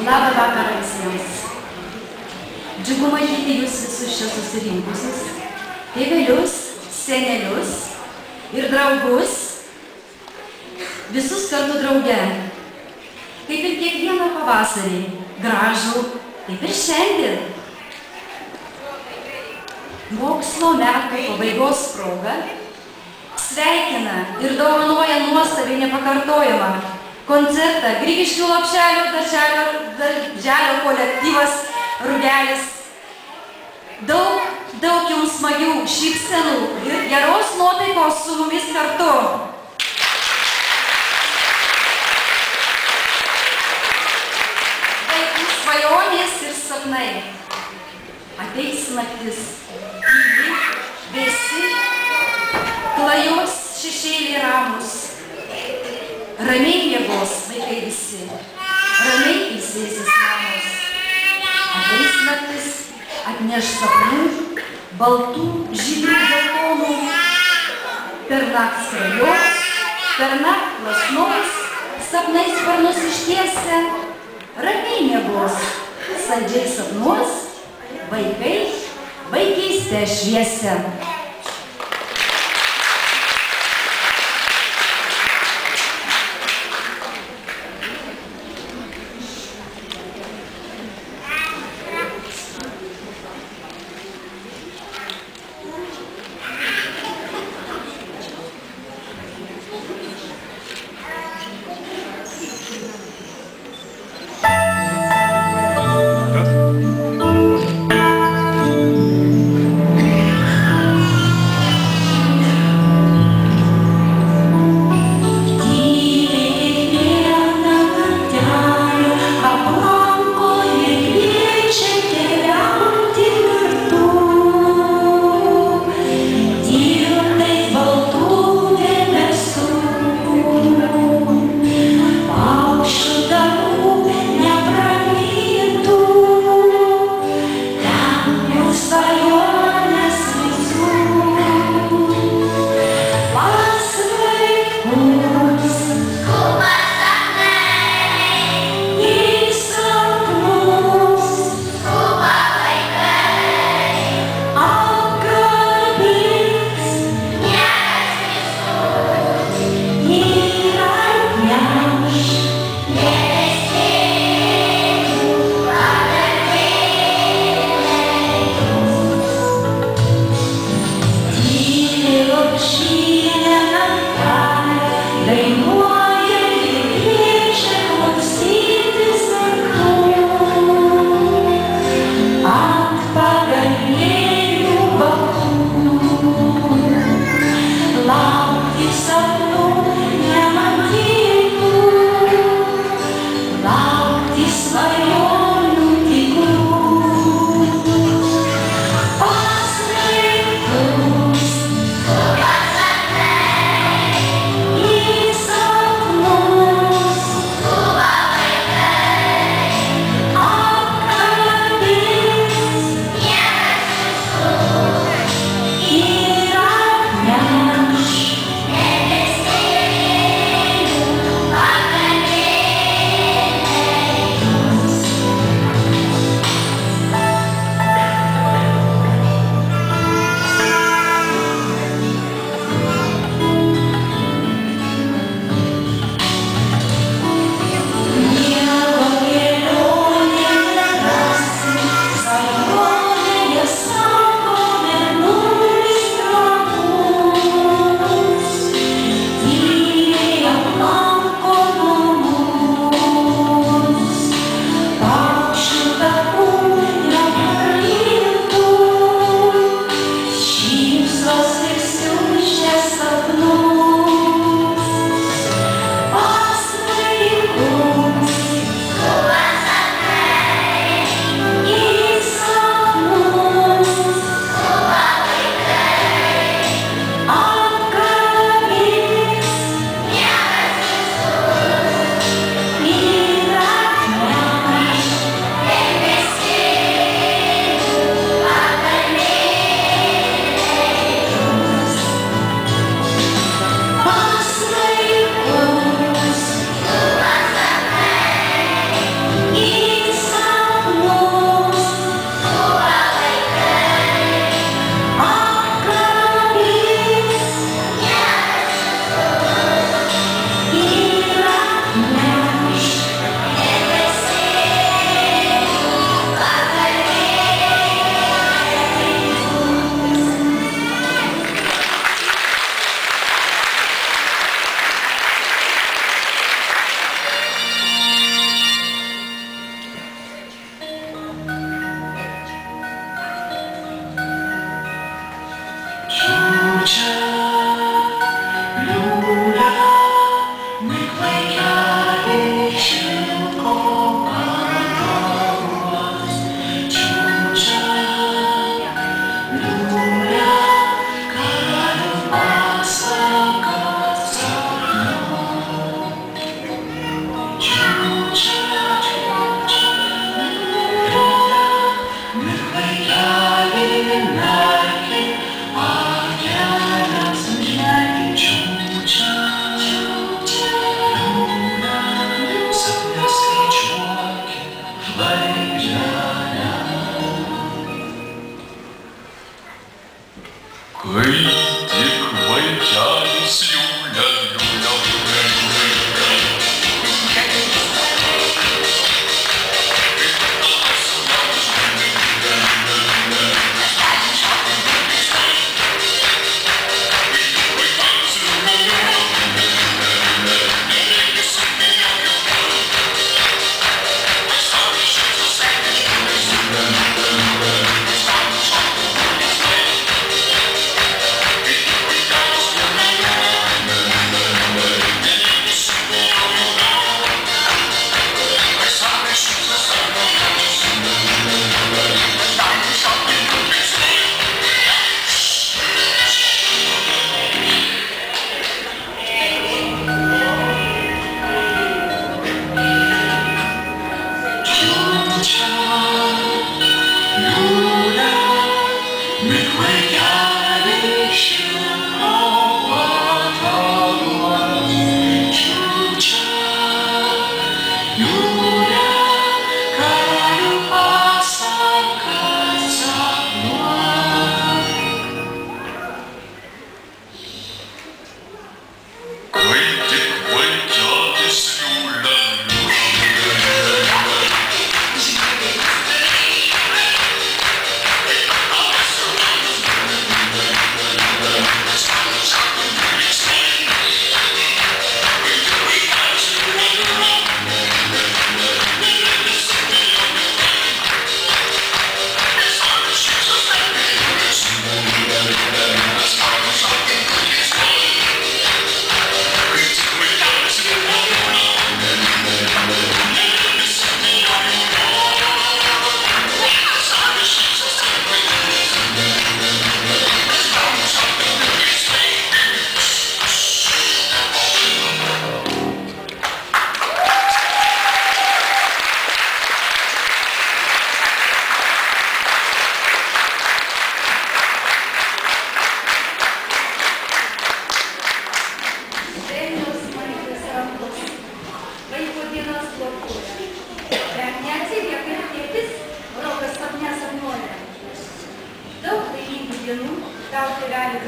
Labą vakarą visiems. Džiugu matyti jūs visus čia susirinkusius, tėvelius, senelius ir draugus, visus kartu drauge. Kaip ir kiekvieną pavasarį, gražų, taip ir šiandien. Mokslo metų pabaigos proga sveikina ir dovanoja nuostabiai nepakartojamą koncertą Grigiškių Lopšelio darželio kolektyvas Rugelis. Daug jums smagių šypsenų ir geros nuotaikos su mumis kartu. Vaikų svajonės ir sapnai. Ateis naktis, tyli, vėsi, klajos šešėliai ramus. Ramiai miegos vaikai visi, ramiai ilsėsis mamos. Ateis naktis, atneš sapnų, baltų, žydrų geltonų. Per naktį skrajos, per naktį plasnos, sapnais sparnus ištiesia. Ramiai miegos, saldžiai sapnuos, vaikai vaikystę šviesia.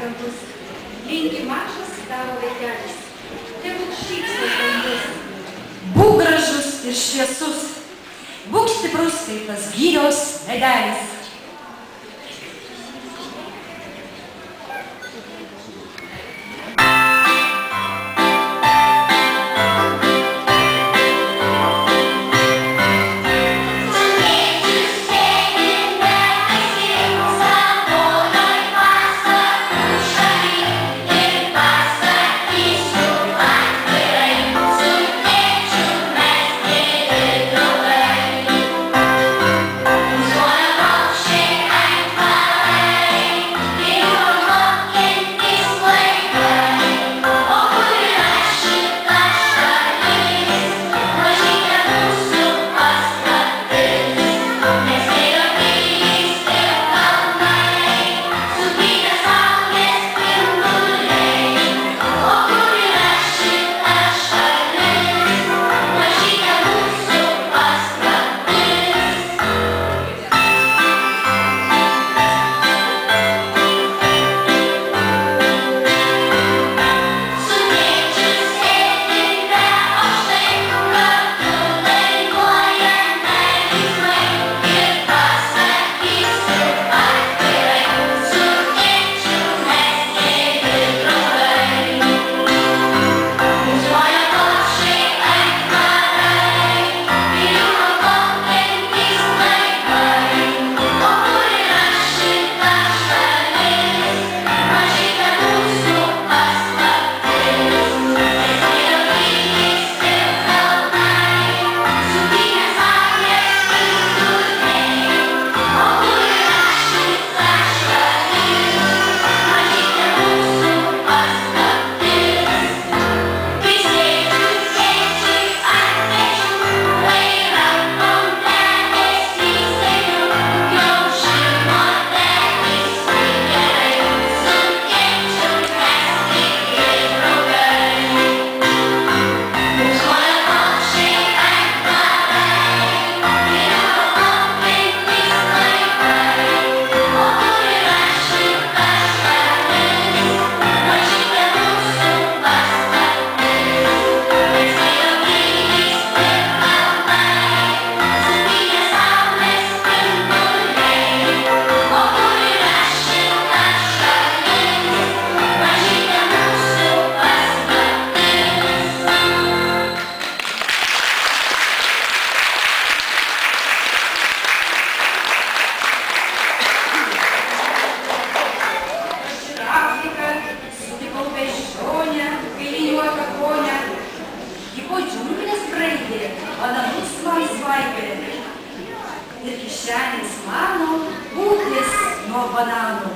dangus. Linki mažas tavo vaikelis. Tegul šypsnis dangus. Būk gražus ir šviesus. Būk stiprus kaip tas gyrios medelis. Ir kišenės mano būtis nuo bananų.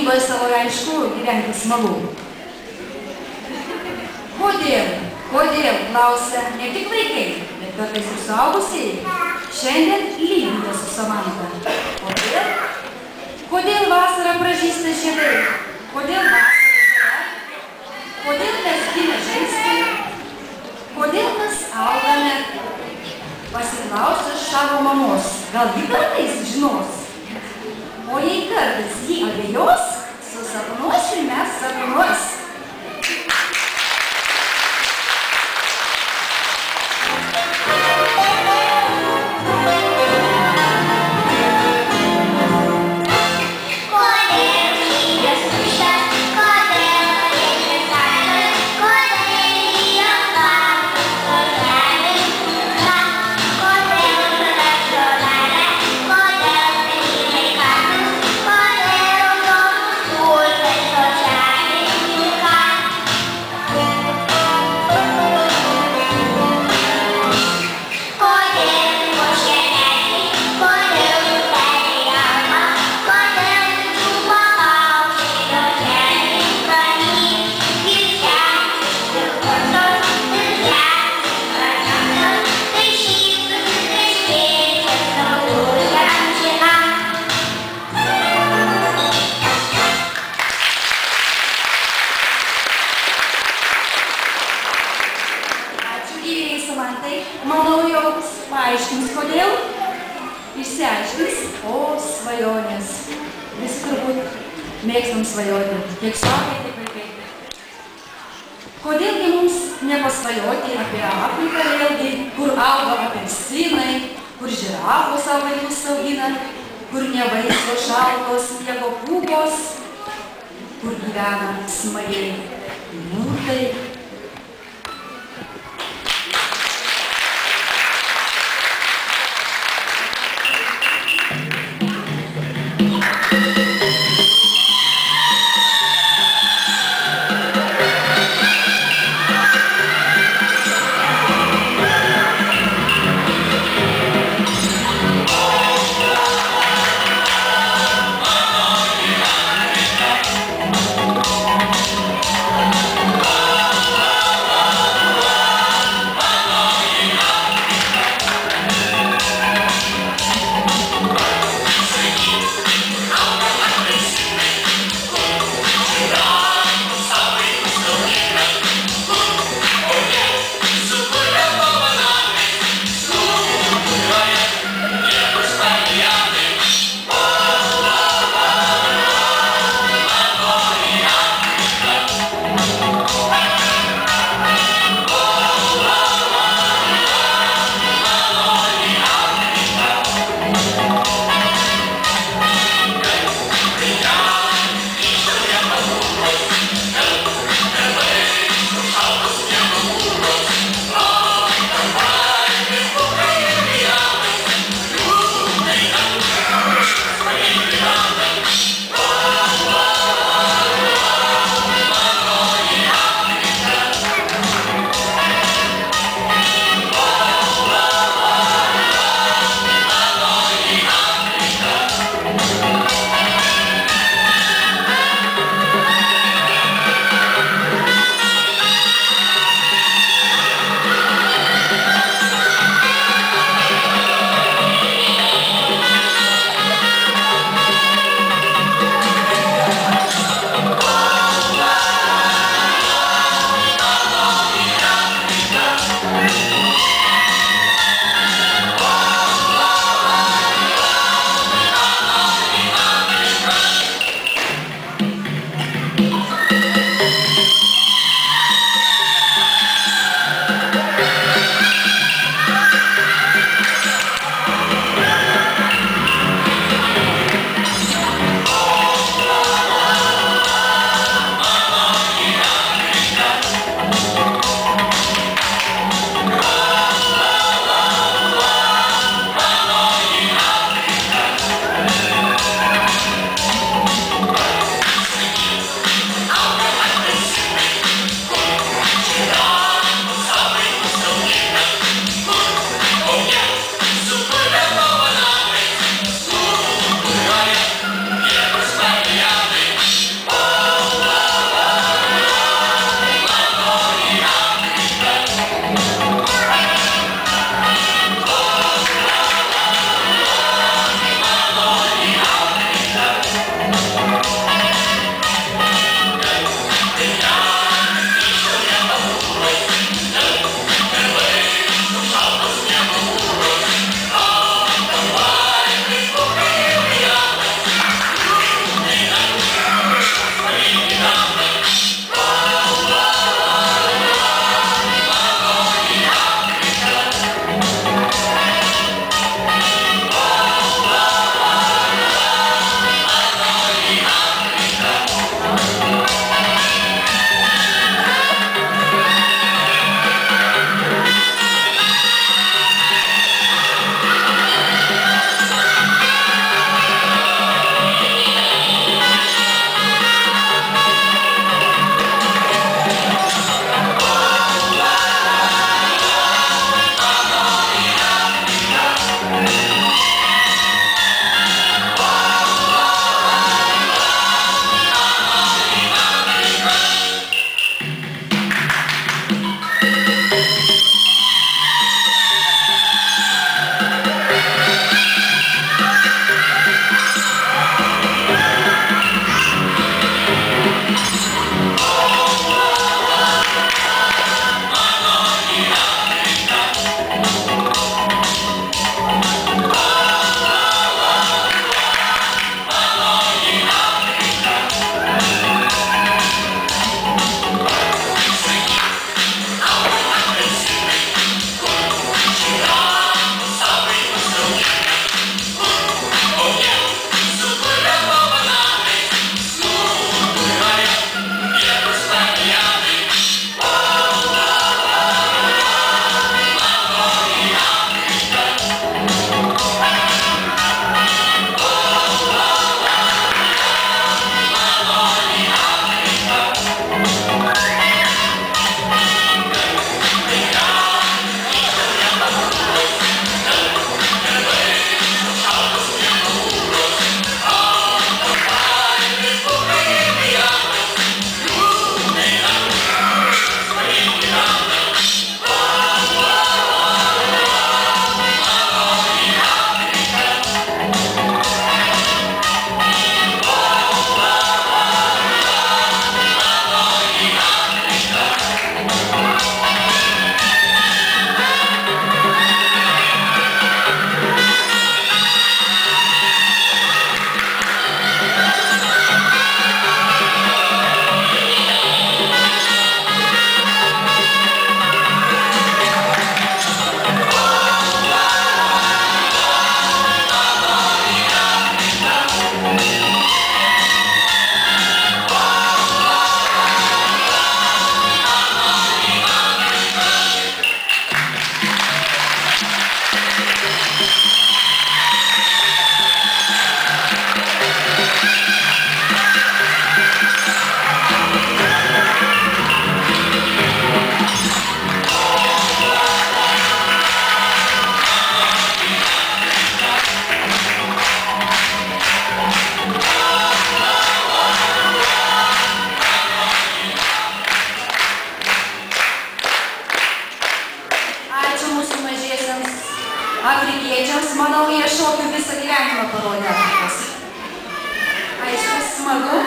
sodyboje savo, aišku, gyventi smagu. Kodėl, klausia ne tik vaikai, bet kartais ir suaugusiai, šiandien lygina su Samanta. Kodėl vasarą pražysta žiedai? Kodėl vasarą žalia? Kodėl mes gimę žaisti? Kodėl mes augame? Pasiklausiu savo mamos, gal ji kartais žinos? O jei kartais jį abejos, susapnuos ir mes sapnuos. Manau, jau paaiškins, kodėl. Išsiaiškins, o svajonės. Visi turbūt mėgstam svajoti, tiek suaugiai, tiek vaikai. Kodėlgi mums nepasvajoti apie Afriką vėlgi, kur auga apelsinai, kur žirafos savo vaikus augina, kur nevaisios šaltos sniego pūgos, kur gyvena smagiai liūtai. Afrikiečiams, manau, jie šokių visą gyvenimą parodė Afrikos. Aišku, smagu.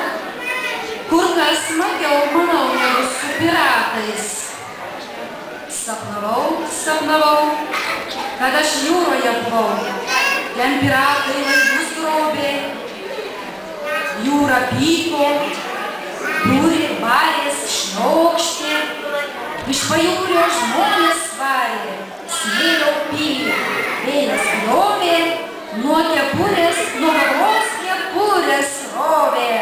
Kur kas smagiau, manau, negu su piratais. Sapnavau, kad aš jūroje buvau. Ten piratai laivus grobė. Jūra pyko, būrė, barės, šniokštė. Iš pajūrio žmonės varė, smėlio pylė, vėjas griovė, nuo galvos kepurės rovė.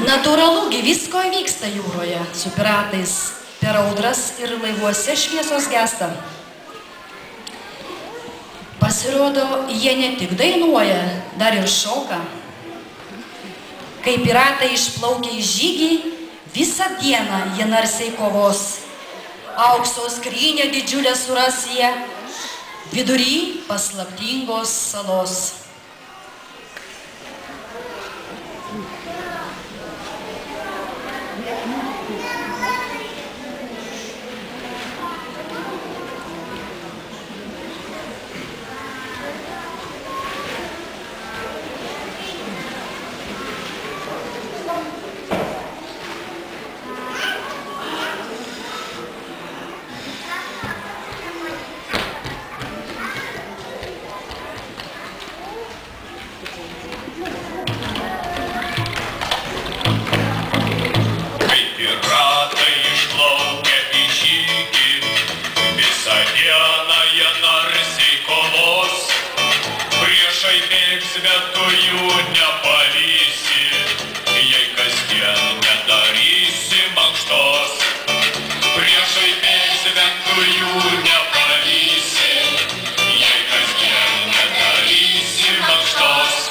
Natūralu, visko vyksta jūroje, su piratais per audras ir laivuose šviesos gesta. Pasirodo, jie ne tik dainuoja, dar ir šoka. Kai piratai išplaukia į žygį, visą dieną jie narsiai kovos. Aukso skrynę didžiulę suras jie, vidury paslaptingos salos. Bet tu jų nepavysi, jei kasdien nedarysi mankštos. Priešai bėgs, bet tu jų nepavysi, jei kasdien nedarysi mankštos.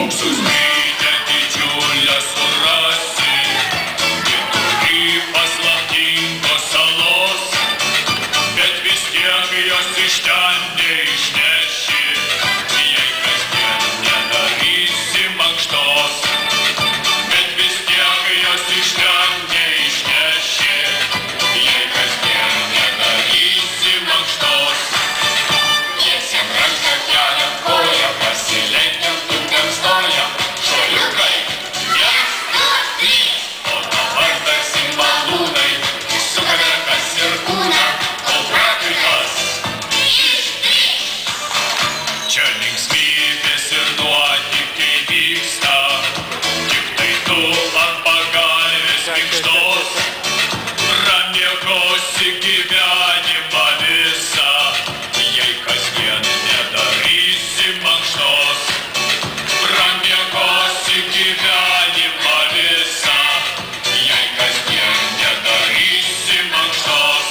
Auksus grytę didžiulę surasi, neturi paslaptingos salos, bet vis tiek jos iš ten neišneši, jei kasdien nedarysi mankštos. Bet vis tiek jos iš ten neišneši, jei kasdien nedarysi mankštos. Tiesiam ranką, keliam koją, pasilenkiam, tupiam stojam, šuoliukai, 1, 2, 3. O dabar tarsi malūnai, sukame rankas ir kūną, kol prakaitas ištrykš. Čia linksmybės ir nuotykiai vyksta, tik tai tu ant pagalvės minkštos, pramiegosi gyvenimą visą, jei kasdien nedarysi mankštos. Pramiegosi gyvenimą visą, jei kasdien nedarysi mankštos.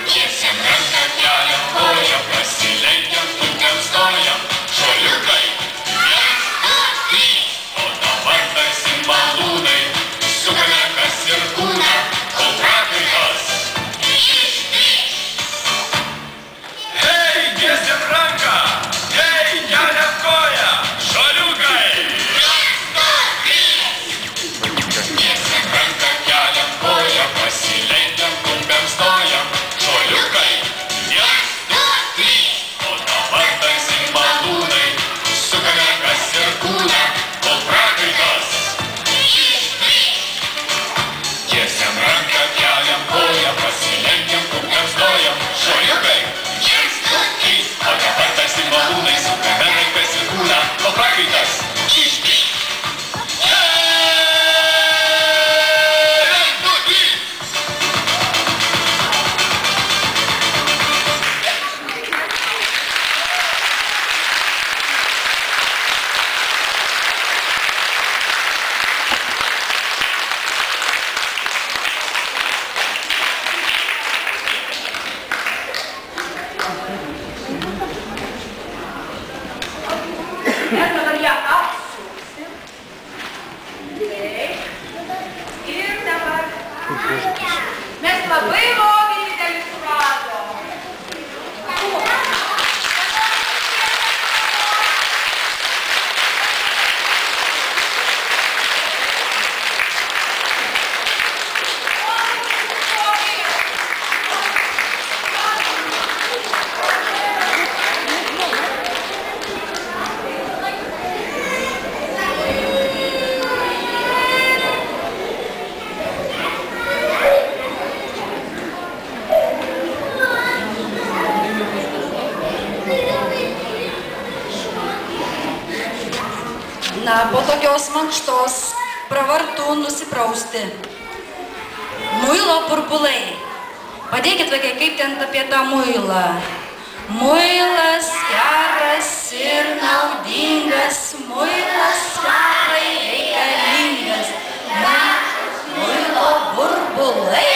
Tiesiam ranką, keliam koją, pasilenkiam, tupiam stojam, šuoliukai, 1, 2, 3. O dabar tarsi malūnai, sukame kas ir kūną, kol prakaitas ištrykš. Hei, tiesiam ranką, hei, keliam koją, šuoliukai, 1, 2, 3. Tiesiam ranką, keliam koją, pasilenkiam, tupiam stojam, šuoliukai, 1, 2, 3. O dabar tarsi malūnai, sukame kas ir kūną, kol prakaitas ištrykš. Tiesiam ranką, keliam koją, pasilenkiam, tupiam stojam, šuoliukai, 1, 2, 3. O dabar tarsi malūnai, sukame rankas ir kūną, kol prakaitas ištrykš. 1, 2, 3. Mes dabar ją apsuksim. Taip. Ir dabar mes labai lobį didelį suradom. Na, po tokios mankštos pravartu nusiprausti. Muilo burbulai. Padėkit, vaikai, kaip ten apie tą muilą. Muilas geras ir naudingas, muilas labai reikalingas. Na, muilo burbulai.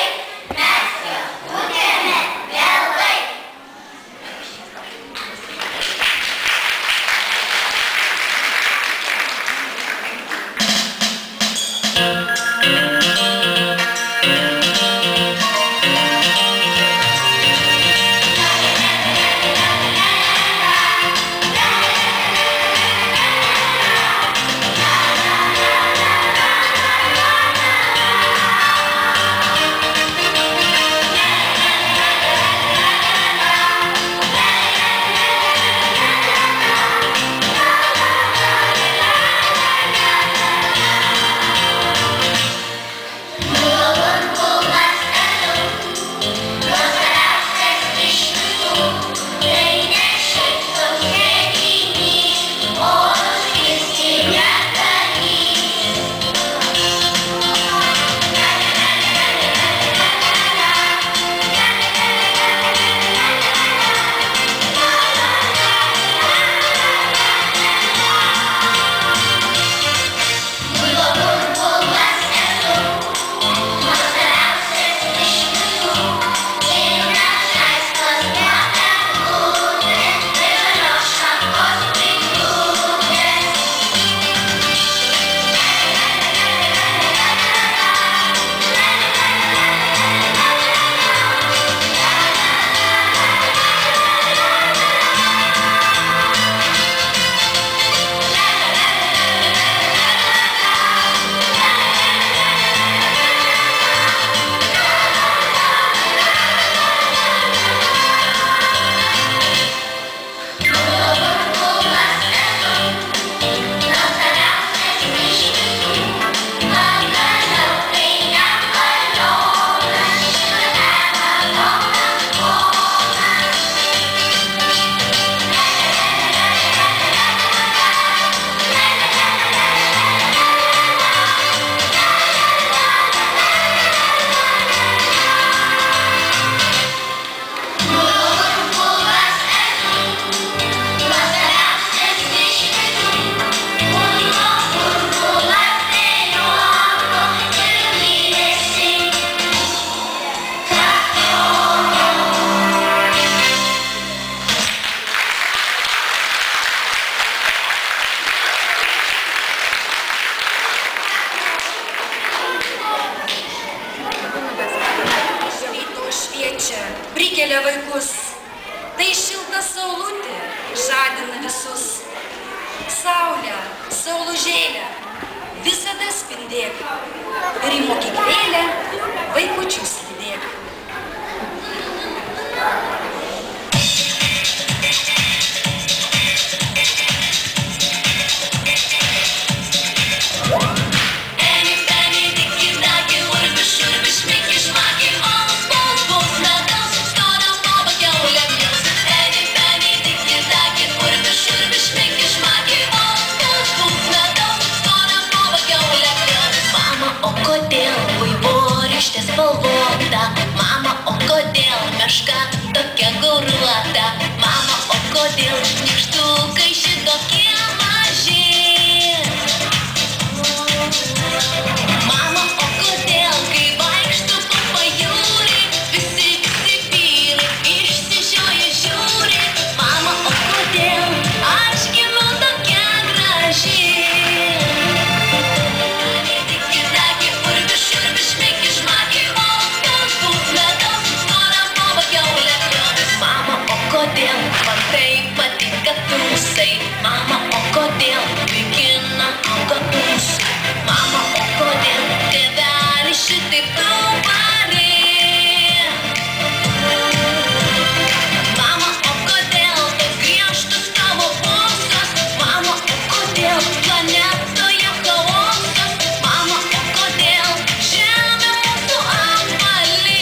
saulę, saulužėlę, visada spindėk ir į mokyklėlę vaikučius lydėk. Mama, o kodėl meška tokia gauruota? Mama, o kodėl nykštukai šitokie maži? Mama, o kodėl, kai vaikštu po pajūrį, visi vyrai išsižioję žiūri? Mama, o kodėl aš gimiau tokia graži? Kodėl man taip patinka tūsai? Mama, o kodėl vaikinam auga ūsai? Mama, o kodėl tėveli šitaip tau barė? Mama, o kodėl tos griežtos tavo bosas? Mama, o kodėl planetoje chaosas? Mama, o kodėl žemė mūsų apvali?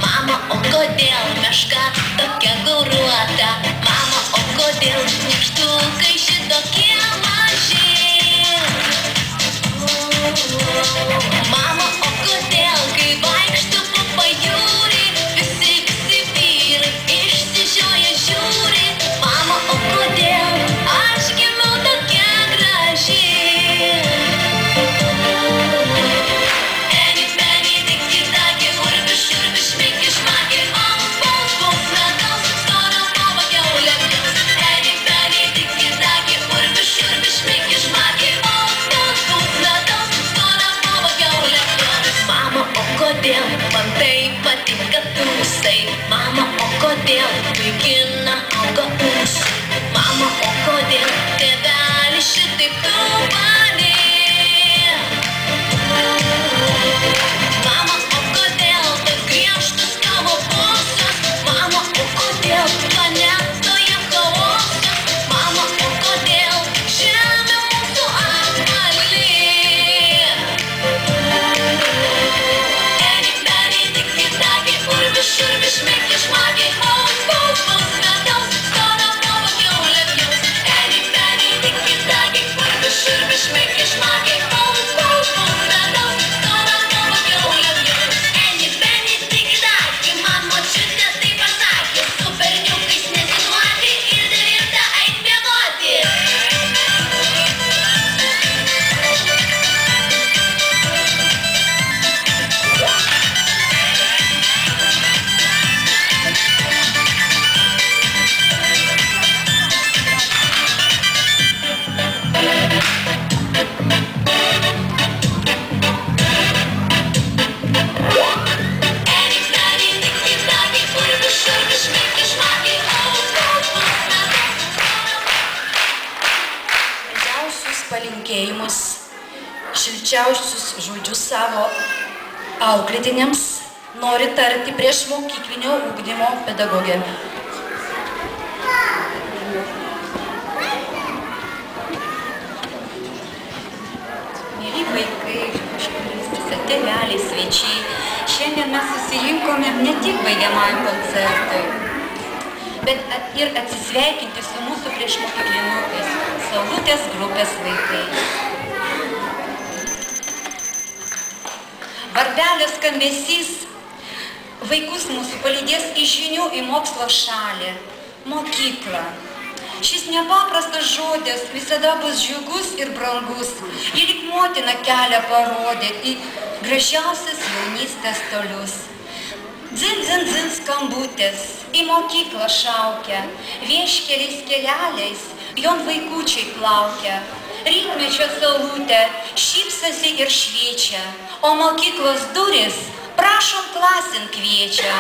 Mama, o kodėl meška tokia gauruota? Mama, o kodėl nykštukai šitokie maži? Mama, o kodėl, kai vaikštu po pajūrį, visi vyrai išsižioję žiūri? Mama, o kodėl aš gimiau tokia graži? Kodėl man taip patinka tūsai? Mama, o kodėl vaikinam auga ūsai? Mama, o kodėl tėveli šitaip tau barė? Mama, o kodėl tos griežtos tavo bosas? Mama, o kodėl planetoje chaosas? Mama, o kodėl žemė mūsų apvali? Make it savo auklėtiniams nori tarti prieš mokyklinio ugdymo pedagogę. Mėly vaikai, visi tėveliai, svečiai, šiandien mes susirinkome ne tik baigiamajam koncertui, bet ir atsisveikinti su mūsų priešmokyklinukais, Saulutės grupės vaikais. Vardelio skambesys vaikus mūsų palydės iš žinių į mokslo šalį, mokyklą. Šis nepaprastas žodis visada bus džiugus ir brangus. Ir lyg motina kelią parodė į gražiausias jaunystės tolius. Dzin, dzin, dzin skambutis, į mokyklą šaukia, vieškeliais keleliais, jon vaikučiai plaukia. Rytmečio saulutė šypsosi ir šviečia, o mokyklos durys prašom klasin kviečia.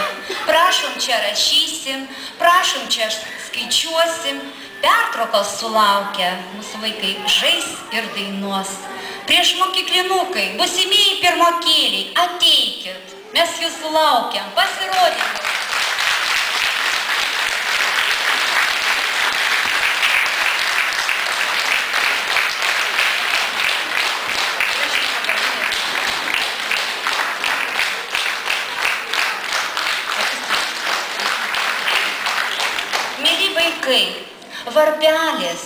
Prašom čia rašysim, prašom čia skaičiuosim, pertraukos sulaukia, mūsų vaikai žais ir dainuos. Prieš mokyklinukai, būsimieji pirmokėliai, ateikit, mes jūsų laukiam, pasirodykit. Mėly vaikai, varpelis,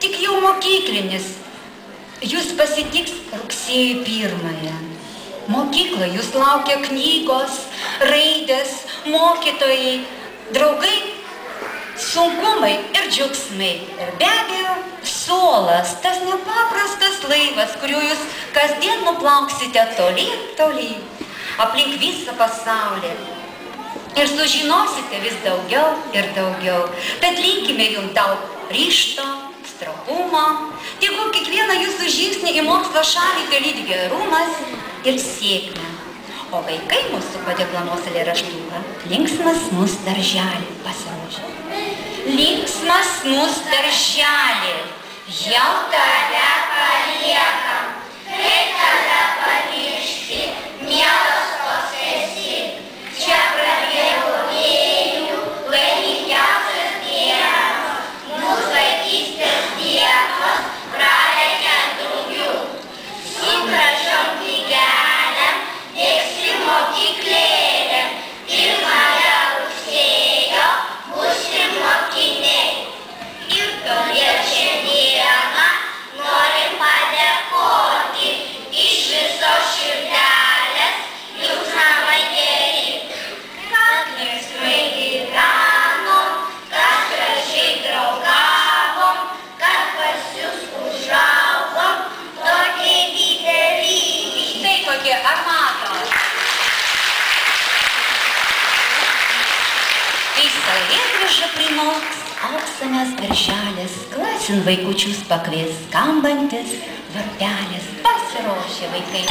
tik jau mokyklinis, jūs pasitiks rugsėjo 1. Mokykloje jūs laukia knygos, raidės, mokytojai, draugai, sunkumai ir džiaugsmai. Ir be abejo, suolas, tas nepaprastas laivas, kuriuo jūs kasdien nuplauksite tolyn, tolyn, aplink visą pasaulį. Ir sužinosite vis daugiau ir daugiau. Tad linkime jums daug ryžto, stropumo. Tegu kiekvieną jūsų žingsnį į mokslo šalį dalydi gerumas ir sėkmę. O vaikai mūsų padeklamuos eilėraštuką. Linksmas mūsų darželį pasiruošė. Linksmas mūsų darželį, jau tave paliekam. Kaip tada pamiršti, mielas tos esi. Čia prabėgo vėjų, laimingiausias dienos, mūsų vaikystės dienos, pralekia daugiau. Su gražiom knygelėm, dėksim mokyklėlėm, 1 rugsėjo būsim mokiniai. Ir todėl šiandieną norim padėkoti iš viso širdelės, jūs namai geri. Kad linksmai gyvenom, kad gražiai draugavom, kad pas jūs užaugom, tokie dideli. Štai kokie, ar matot? Kai saulėgrįža prinoks, auksanas darželis, klasin vaikučius pakvies, skambantis varpelis, pasiruošė vaikai.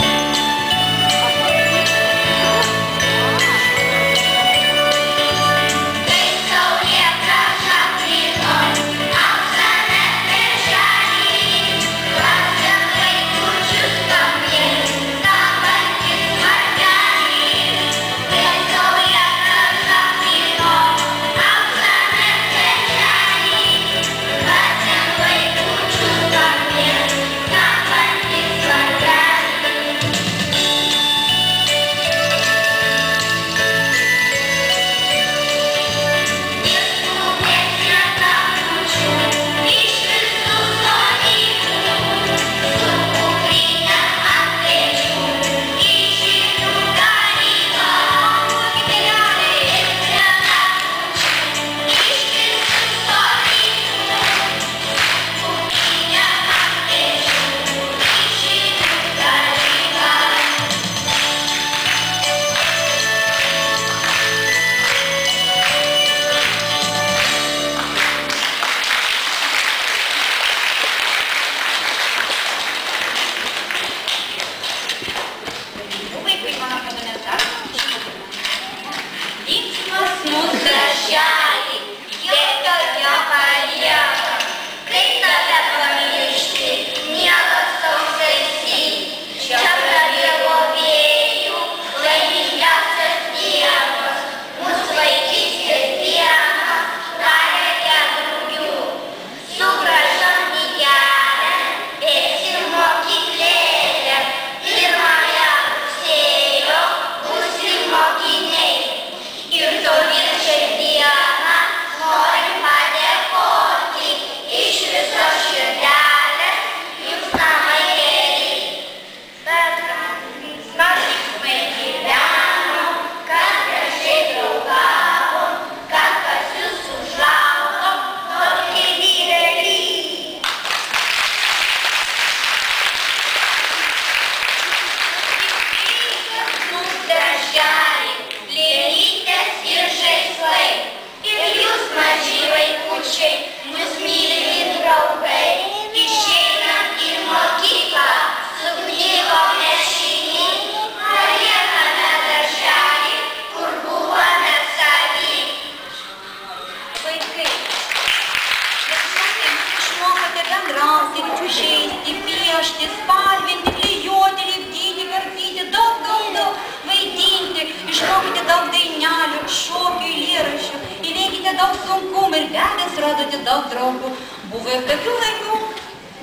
išmokite daug dainelių, šokių, eilėraščių, įveikite daug sunkumų ir be abejo suradote daug draugų. Buvo ir tokių laikų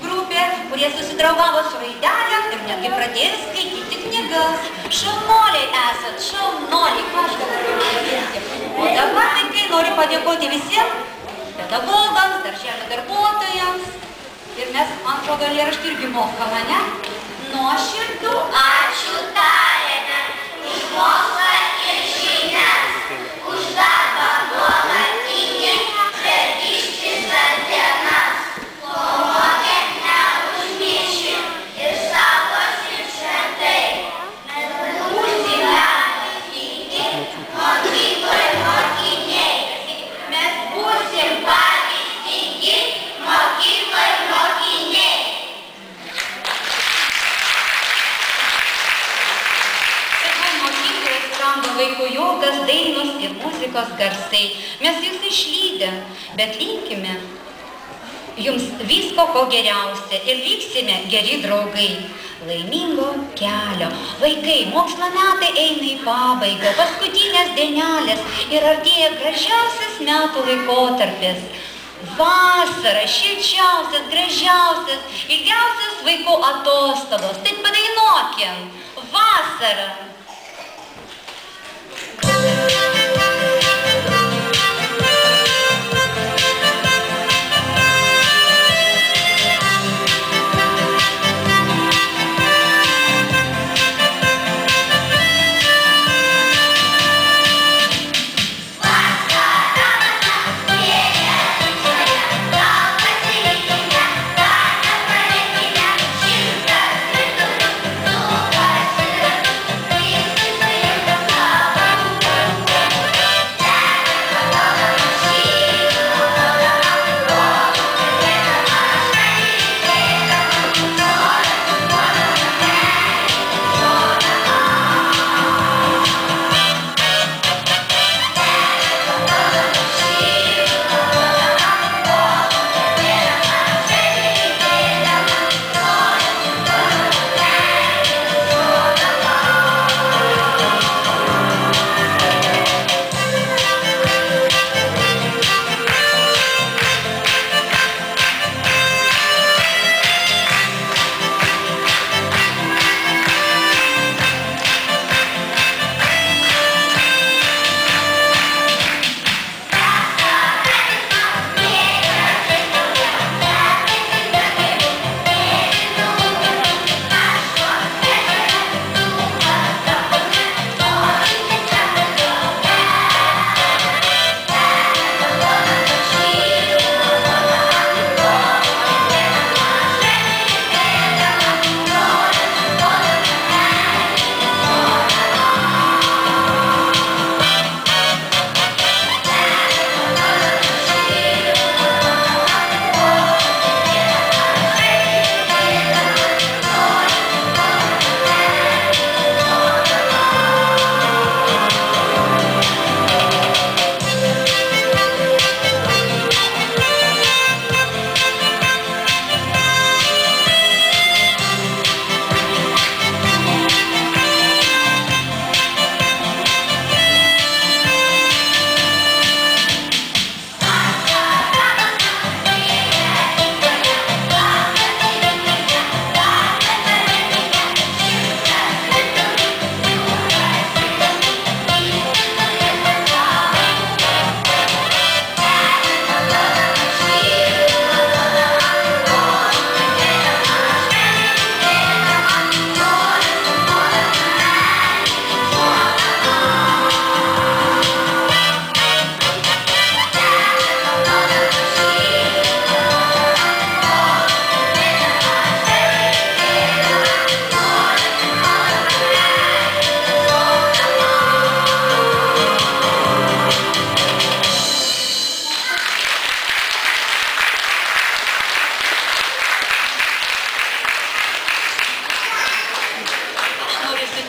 grupė, kurie susidraugavo su raidelėm ir netgi pradėjo skaityti knygas. Šaunuoliai esat, šaunuoliai, ką aš galiu pasakyti. O dabar vaikai noriu padėkoti visiems pedagogams, darželio darbuotojams. Ir mes, man atrodo, eilėraštį irgi mokame, ne? Nuoširdų ačiū tariame už mokslą ir žinias, už darbą nuolatinį per ištisas dienas. Pamokėm neužmiršim ir saugosim šventai. Mes būsim pavyzdingi, mokykloj mokiniai. Mes būsim pavyzdingi, mokykloj mokiniai. Vaikų jogas, dainos ir muzikos garsai. Mes jūs išlydę, bet linkime jums visko ko geriausia ir liksime geri draugai. Laimingo kelio. Vaikai, mokslo metai eina į pabaigą, paskutinės dienelės ir artėja gražiausias metų laikotarpis. Vasara, šilčiausias, gražiausias, ilgiausias vaikų atostogos. Tai padainuokim. Vasara.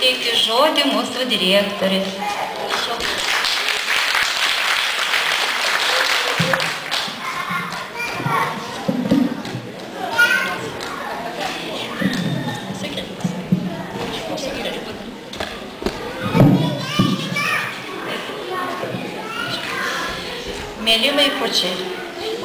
suteikti žodį mūsų direktoriui. Mėly vaikučiai,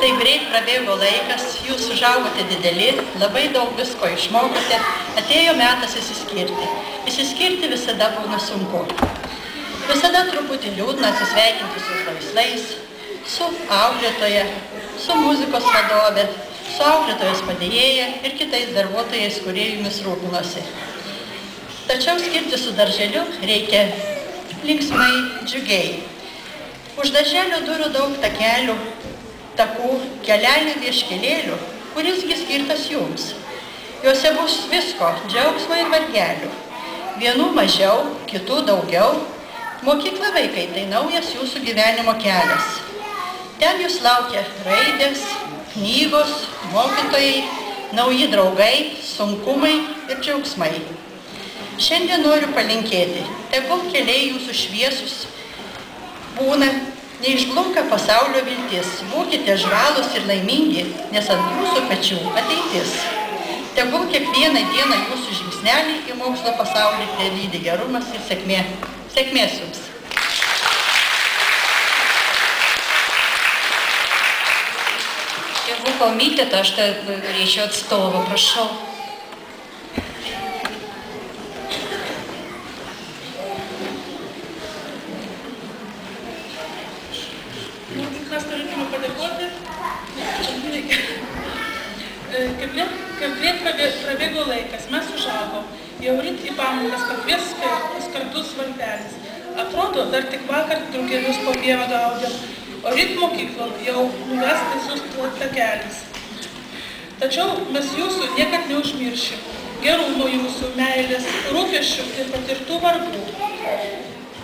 taip greit prabėgo laikas, jūs užaugote dideli, labai daug visko išmokote, atėjo metas išsiskirti. Išsiskirti visada būna sunku. Visada truputį liūdna atsisveikinti su žaislais, su auklėtoja, su muzikos vadove, su auklėtojos padėjėja ir kitais darbuotojais, kurie jumis rūpinosi. Tačiau skirti su darželiu reikia linksmai, džiugiai. Už darželio durų daug takelių, takų, kelelių, vieškelėlių, kurisgi skirtas jums. Juose bus visko, džiaugsmo ir vargelių. Vienų mažiau, kitų daugiau. Mokykla, vaikai, tai naujas jūsų gyvenimo kelias. Ten jūs laukia raidės, knygos, mokytojai, nauji draugai, sunkumai ir džiaugsmai. Šiandien noriu palinkėti, tegul keliai jūsų šviesus būna, neišblunka pasaulio viltis. Būkite žvalūs ir laimingi, nes ant jūsų pečių ateitis. Tegul kiekvieną dieną jūsų žingsnelį į mokslo pasaulį lydi gerumas ir sėkmė. Sėkmės jums. Tėvų komitetą aš norėčiau atstovą, prašau. Mes turėtume padėkoti. Kaip greit prabėgo laikas, mes užaugom. Jau ryt į pamokas pakvies skardus varpelis. Atrodo, dar tik vakar drugelius po pievą gaudėm, o ryt mokyklon jau nuves visus takelis. Tačiau mes jūsų niekad neužmiršim. Gerumo jūsų, meilės, rūpesčių ir patirtų vargų.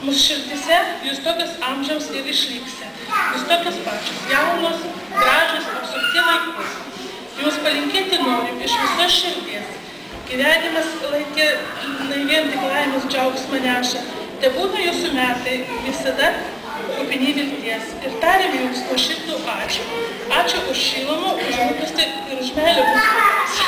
Mūsų širdise jūs tokios amžiams ir išliksite. Jūs tokios pačios, jaunos, gražios, apsupti laikus. Jums palinkėti norim iš visos širdies. Gyvenimas laikė vien tik laimės džiaugsmą neša. Te būna jūsų metai visada kupini vilties. Ir tarim jums nuoširdų ačiū. Ačiū už šilumą, už rūpestį ir už meilę mūsų vaikams.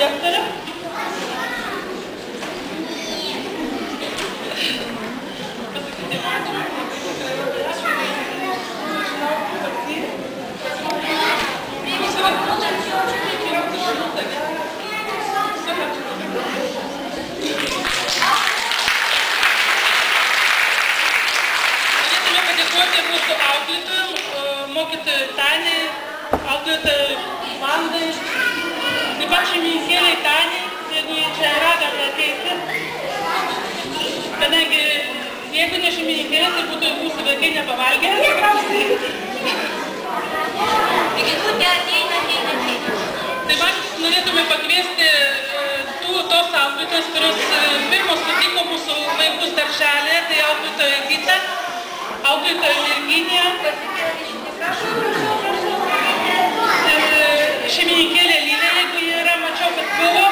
direktorė. Pasakyti ačiū. Norėtume padėkoti mūsų auklėtojam, mokytojui Taniai, auklėtojui Vandai, taip pat šeimininkėlei Taniai, jeigu jie čia yra, gali ateiti. Kadangi, jeigu ne šeimininkėlė, tai būtų mūsų vaikai nepavalgę. Taip pat norėtume pakviesti tos auklėtojos, kurios pirmos sutiko mūsų vaikus darželėje, tai auklėtoja Gita, auklėtoja Virginija ir šeimininkėlė Lylė, jeigu jie yra, mačiau, kad buvo.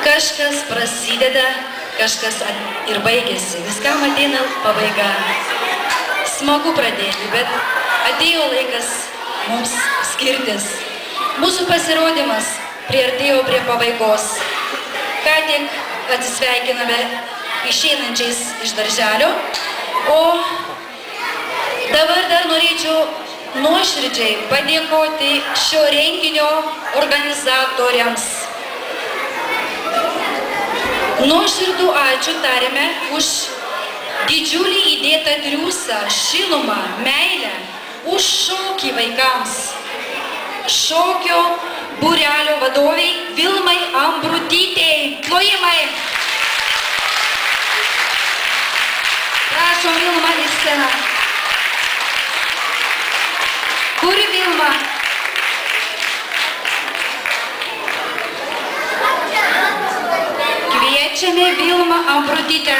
Kažkas prasideda, kažkas ir baigėsi. Viskam ateina pabaiga. Smagu pradėti, bet atėjo laikas mums skirtis. Mūsų pasirodymas priartėjo prie pabaigos. Ką tik atsisveikiname išeinančiais iš darželio, o dabar dar norėčiau nuoširdžiai padėkoti šio renginio organizatoriams. Nuoširdų ačiū tariame už didžiulį įdėtą triūsą, šilumą, meilę, už šokį vaikams. Šokio būrelio vadoviai Vilmai Ambrutytei. Plojimai. Prašom Vilma į sceną. Kur Vilma? Kviečiame Vilmą Ambrutytę.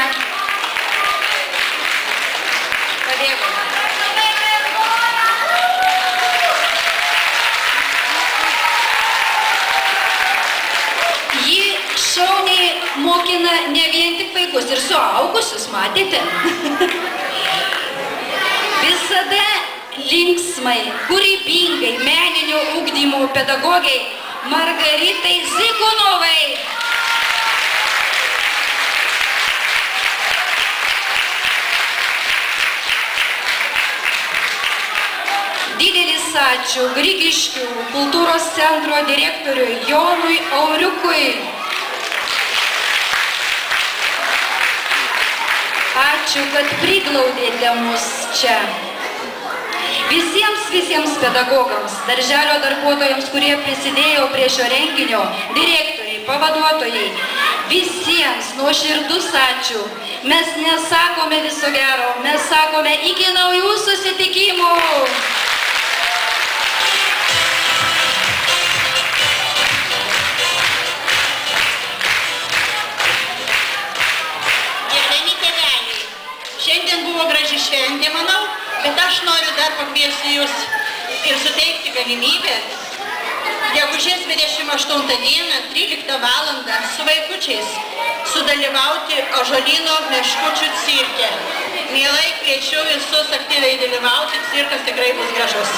Padėkui. Ji šauniai mokina ne vien tik vaikus, ir suaugusius, matėte? Visada linksmai, kūrybingai, meninio ugdymo pedagogai Margaritai Zikunovai. Didelis ačiū Grigiškių kultūros centro direktoriui Jonui Auriukui. Ačiū, kad priglaudėte mus čia. Visiems pedagogams, darželio darbuotojams, kurie prisidėjo prie šio renginio, direktoriai, pavaduotojai, visiems nuoširdus ačiū. Mes nesakome viso gero, mes sakome iki naujų susitikimų. Gerbiami tėveliai, šiandien buvo graži šventė, manau, bet aš noriu dar pakviesti jūs ir suteikti galimybę gegužės 28 dieną, 13 valandą su vaikučiais sudalyvauti Ąžuolyno meškučių cirke. Mielai kviečiu visus aktyviai dalyvauti, cirkas tikrai bus gražus.